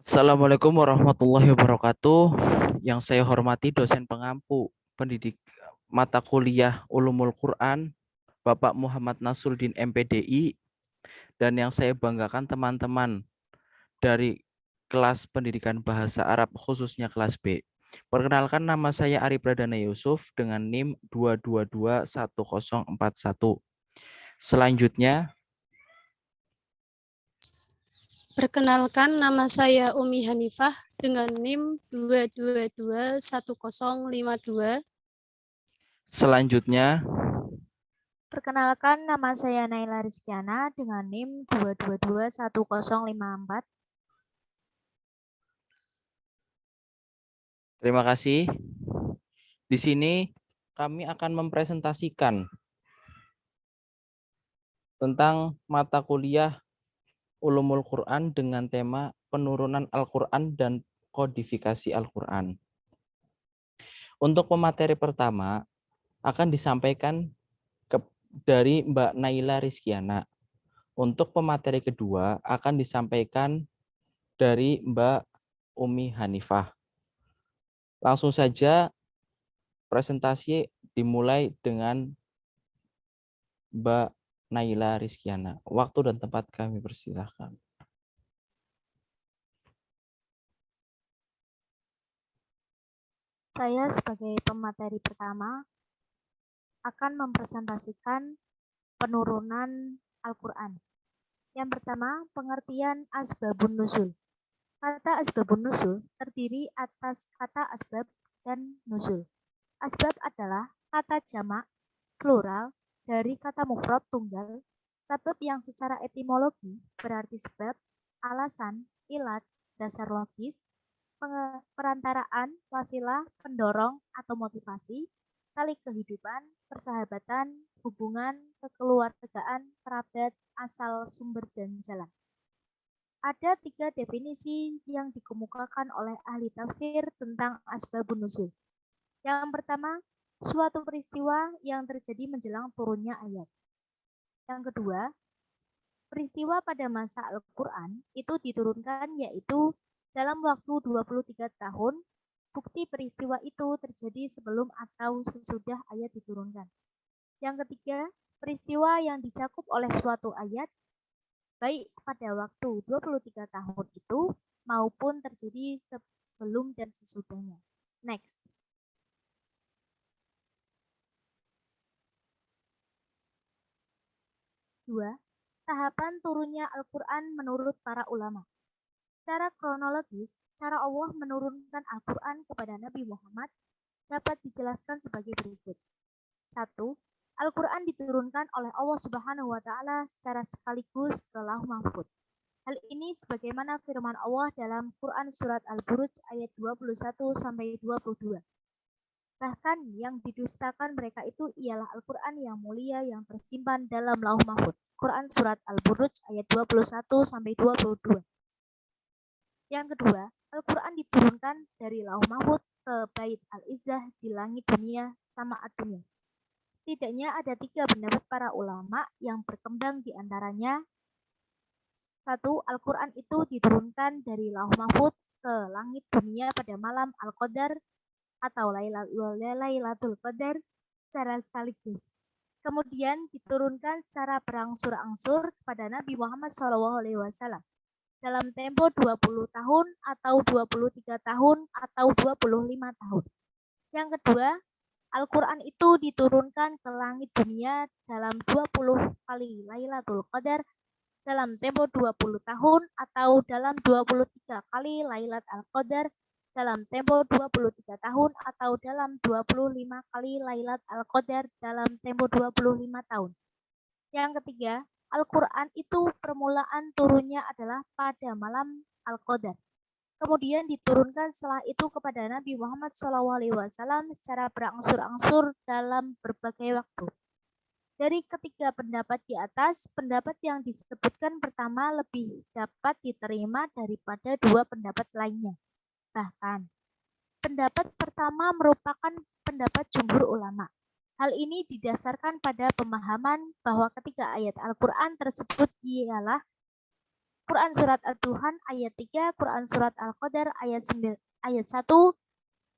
Assalamualaikum warahmatullahi wabarakatuh. Yang saya hormati dosen pengampu pendidik mata kuliah Ulumul Quran, Bapak Muhammad Nasruddin MPDI, dan yang saya banggakan teman-teman dari kelas pendidikan bahasa Arab khususnya kelas B. Perkenalkan, nama saya Ari Pradana Yusuf dengan NIM 2221041. Selanjutnya, Perkenalkan, nama saya Umi Hanifah dengan NIM 2221052. selanjutnya, Perkenalkan, nama saya Naila Rizkyana dengan NIM 2221054. terima kasih. Di sini kami akan mempresentasikan tentang mata kuliah Ulumul Quran dengan tema penurunan Al-Quran dan kodifikasi Al-Quran. Untuk pemateri pertama akan disampaikan dari Mbak Naila Rizkyana. Untuk pemateri kedua akan disampaikan dari Mbak Umi Hanifah. Langsung saja presentasi dimulai dengan Mbak Naila Rizkyana. Waktu dan tempat kami persilahkan. Saya sebagai pemateri pertama akan mempresentasikan penurunan Al-Quran. Yang pertama, pengertian asbabun nuzul. Kata asbabun nuzul terdiri atas kata asbab dan nuzul. Asbab adalah kata jamak plural dari kata mufrad tunggal, sabab yang secara etimologi berarti sebab, alasan, ilat, dasar logis, perantaraan, wasilah, pendorong atau motivasi, tali kehidupan, persahabatan, hubungan, kekeluargaan, kerabat, asal, sumber, dan jalan. Ada 3 definisi yang dikemukakan oleh ahli tafsir tentang asbabun nuzul. Yang pertama, suatu peristiwa yang terjadi menjelang turunnya ayat. Yang kedua, peristiwa pada masa Al-Quran itu diturunkan yaitu dalam waktu 23 tahun. Bukti peristiwa itu terjadi sebelum atau sesudah ayat diturunkan. Yang ketiga, peristiwa yang dicakup oleh suatu ayat baik pada waktu 23 tahun itu maupun terjadi sebelum dan sesudahnya. Next. Dua, tahapan turunnya Al-Quran menurut para ulama. Secara kronologis, cara Allah menurunkan Al-Quran kepada Nabi Muhammad dapat dijelaskan sebagai berikut. 1. Al-Quran diturunkan oleh Allah Subhanahu wa Ta'ala secara sekaligus ke Lauh Mahfuz. Hal ini sebagaimana firman Allah dalam Quran Surat Al-Buruj ayat 21-22. Bahkan yang didustakan mereka itu ialah Al-Quran yang mulia yang tersimpan dalam Lauh Mahfuz. Quran Surat Al-Buruj ayat 21-22. Yang kedua, Al-Quran diturunkan dari Lauh Mahfuz ke Bait Al-Izzah di langit dunia sama dunia. Setidaknya ada 3 pendapat para ulama yang berkembang di antaranya. 1. Al-Quran itu diturunkan dari Lauh Mahfuz ke langit dunia pada malam Al-Qadar atau Lailatul Qadar secara sekaligus. Kemudian diturunkan secara berangsur-angsur kepada Nabi Muhammad SAW dalam tempo 20 tahun atau 23 tahun atau 25 tahun. Yang kedua, Al-Quran itu diturunkan ke langit dunia dalam 20 kali Lailatul Qadar dalam tempo 20 tahun atau dalam 23 kali Lailat Al-Qadar dalam tempo 23 tahun atau dalam 25 kali Lailat Al-Qadar dalam tempo 25 tahun. Yang ketiga, Al-Quran itu permulaan turunnya adalah pada malam Al-Qadar. Kemudian diturunkan setelah itu kepada Nabi Muhammad SAW secara berangsur-angsur dalam berbagai waktu. Dari ketiga pendapat di atas, pendapat yang disebutkan pertama lebih dapat diterima daripada 2 pendapat lainnya. Bahkan, pendapat pertama merupakan pendapat jumhur ulama. Hal ini didasarkan pada pemahaman bahwa ketiga ayat Al-Quran tersebut ialah Quran Surat Ad-Duhan ayat 3, Quran Surat Al-Qadar ayat 1,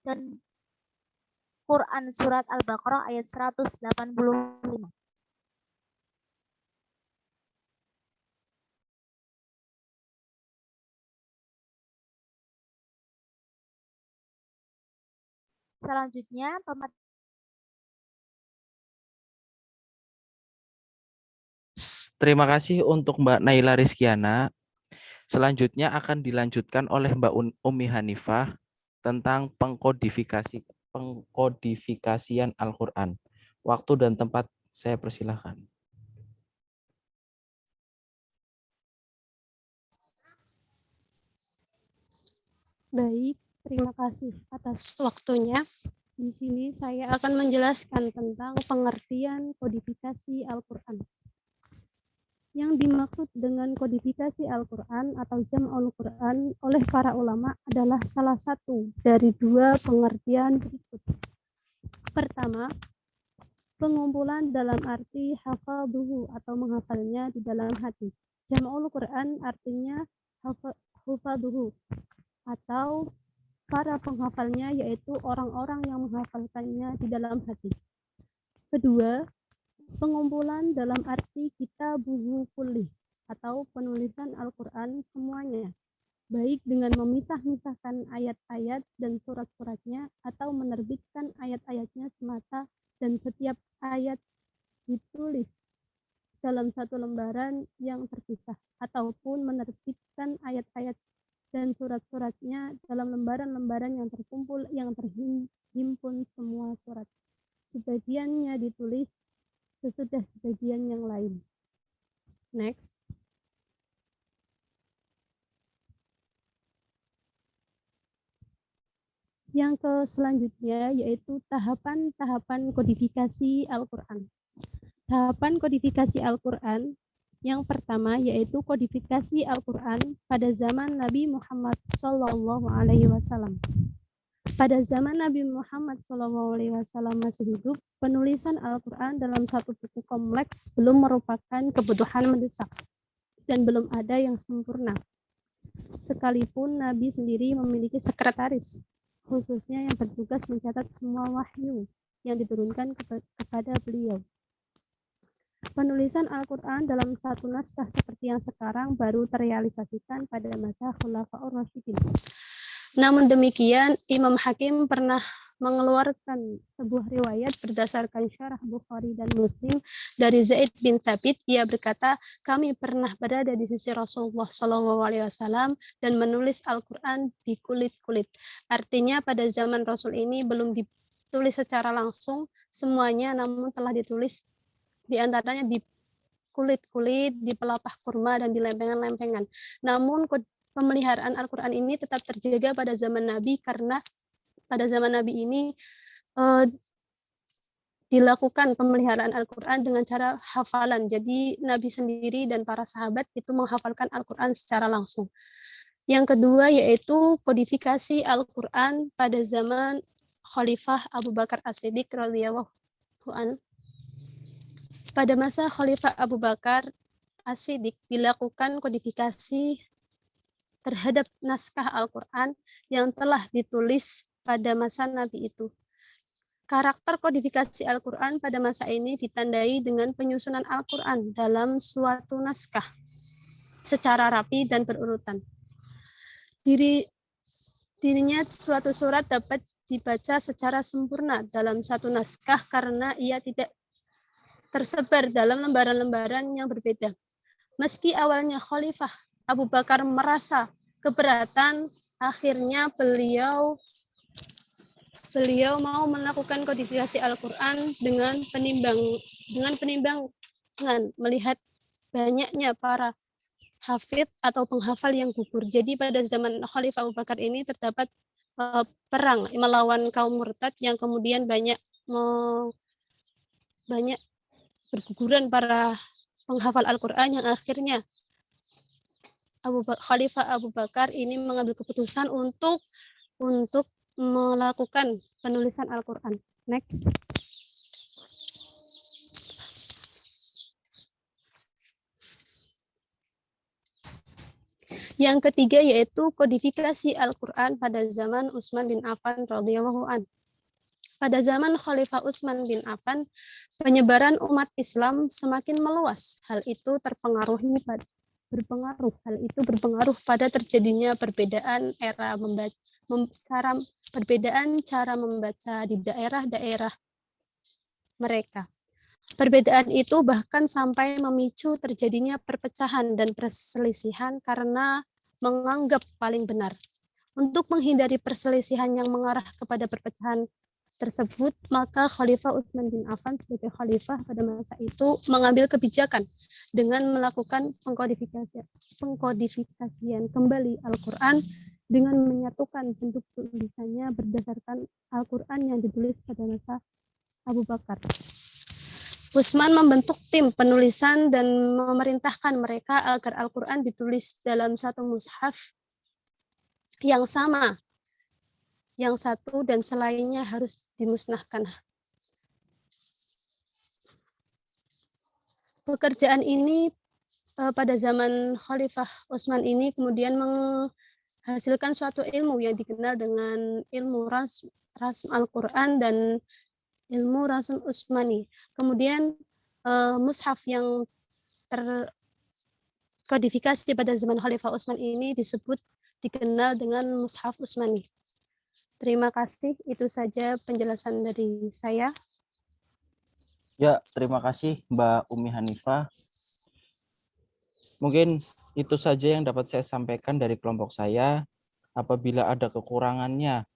dan Quran Surat Al-Baqarah ayat 185. Selanjutnya, Terima kasih untuk Mbak Naila Rizkiana. Selanjutnya akan dilanjutkan oleh Mbak Umi Hanifah tentang pengkodifikasian Al-Quran. Waktu dan tempat saya persilahkan. Baik, terima kasih atas waktunya. Di sini saya akan menjelaskan tentang pengertian kodifikasi Al-Quran. Yang dimaksud dengan kodifikasi Al-Quran atau Jam'ul Quran oleh para ulama adalah salah satu dari dua pengertian berikut. Pertama, pengumpulan dalam arti hafadhuhu atau menghafalnya di dalam hati. Jam'ul Quran artinya hafadhuhu atau para penghafalnya, yaitu orang-orang yang menghafalkannya di dalam hati. Kedua, pengumpulan dalam arti kitabuhu kullih atau penulisan Al-Quran semuanya, baik dengan memisah-misahkan ayat-ayat dan surat-suratnya atau menerbitkan ayat-ayatnya semata dan setiap ayat ditulis dalam satu lembaran yang terpisah, ataupun menerbitkan ayat-ayat dan surat-suratnya dalam lembaran-lembaran yang terkumpul yang terhimpun semua surat. Sebagiannya ditulis sesudah sebagian yang lain. Next. Yang selanjutnya yaitu tahapan-tahapan kodifikasi Al-Quran. Tahapan kodifikasi Al-Quran yang pertama yaitu kodifikasi Al-Quran pada zaman Nabi Muhammad SAW. Pada zaman Nabi Muhammad SAW masih hidup, penulisan Al-Quran dalam satu buku kompleks belum merupakan kebutuhan mendesak dan belum ada yang sempurna. Sekalipun Nabi sendiri memiliki sekretaris, khususnya yang bertugas mencatat semua wahyu yang diturunkan kepada beliau. Penulisan Al-Quran dalam satu naskah seperti yang sekarang baru terrealisasikan pada masa Khulafaur Rasyidin. Namun demikian, Imam Hakim pernah mengeluarkan sebuah riwayat berdasarkan syarah Bukhari dan Muslim dari Zaid bin Thabit. Ia berkata, kami pernah berada di sisi Rasulullah SAW dan menulis Al-Quran di kulit-kulit. Artinya pada zaman Rasul ini belum ditulis secara langsung semuanya, namun telah ditulis di antaranya di kulit-kulit, di pelapah kurma, dan di lempengan-lempengan. Namun pemeliharaan Al-Quran ini tetap terjaga pada zaman Nabi, karena pada zaman Nabi ini dilakukan pemeliharaan Al-Quran dengan cara hafalan. Jadi Nabi sendiri dan para sahabat itu menghafalkan Al-Quran secara langsung. Yang kedua yaitu kodifikasi Al-Quran pada zaman Khalifah Abu Bakar As-Siddiq radhiyallahu anhu. Pada masa Khalifah Abu Bakar As-Siddiq dilakukan kodifikasi terhadap naskah Al-Quran yang telah ditulis pada masa Nabi itu. Karakter kodifikasi Al-Quran pada masa ini ditandai dengan penyusunan Al-Quran dalam suatu naskah secara rapi dan berurutan. Dirinya suatu surat dapat dibaca secara sempurna dalam satu naskah karena ia tidak tersebar dalam lembaran-lembaran yang berbeda. Meski awalnya Khalifah Abu Bakar merasa keberatan, akhirnya beliau mau melakukan kodifikasi Al-Quran dengan penimbangan melihat banyaknya para hafidh atau penghafal yang gugur. Jadi pada zaman Khalifah Abu Bakar ini terdapat perang melawan kaum murtad yang kemudian banyak berguguran para penghafal Al-Quran yang akhirnya Khalifah Abu Bakar ini mengambil keputusan untuk melakukan penulisan Al-Quran. Next. Yang ketiga yaitu kodifikasi Al-Quran pada zaman Utsman bin Affan radhiyallahu an. Pada zaman Khalifah Utsman bin Affan, penyebaran umat Islam semakin meluas. Hal itu berpengaruh pada terjadinya perbedaan cara membaca di daerah-daerah mereka. Perbedaan itu bahkan sampai memicu terjadinya perpecahan dan perselisihan karena menganggap paling benar. Untuk menghindari perselisihan yang mengarah kepada perpecahan tersebut, maka Khalifah Utsman bin Affan sebagai khalifah pada masa itu mengambil kebijakan dengan melakukan pengkodifikasian kembali Al-Quran dengan menyatukan bentuk tulisannya berdasarkan Al-Quran yang ditulis pada masa Abu Bakar. Utsman membentuk tim penulisan dan memerintahkan mereka agar Al-Quran ditulis dalam satu mushaf yang sama. Yang satu dan selainnya harus dimusnahkan. Pekerjaan ini pada zaman Khalifah Utsman ini kemudian menghasilkan suatu ilmu yang dikenal dengan ilmu rasm Al-Quran dan ilmu rasm Utsmani. Kemudian mushaf yang terkodifikasi pada zaman Khalifah Utsman ini dikenal dengan mushaf Utsmani. Terima kasih, itu saja penjelasan dari saya. Ya, terima kasih Mbak Umi Hanifah. Mungkin itu saja yang dapat saya sampaikan dari kelompok saya. Apabila ada kekurangannya,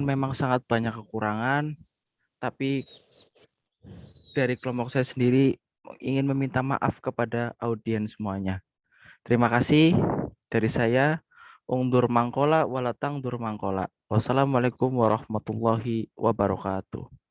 memang sangat banyak kekurangan, tapi dari kelompok saya sendiri ingin meminta maaf kepada audiens semuanya. Terima kasih dari saya. Ungdur mangkola walatang dur mangkola. Wassalamualaikum warahmatullahi wabarakatuh.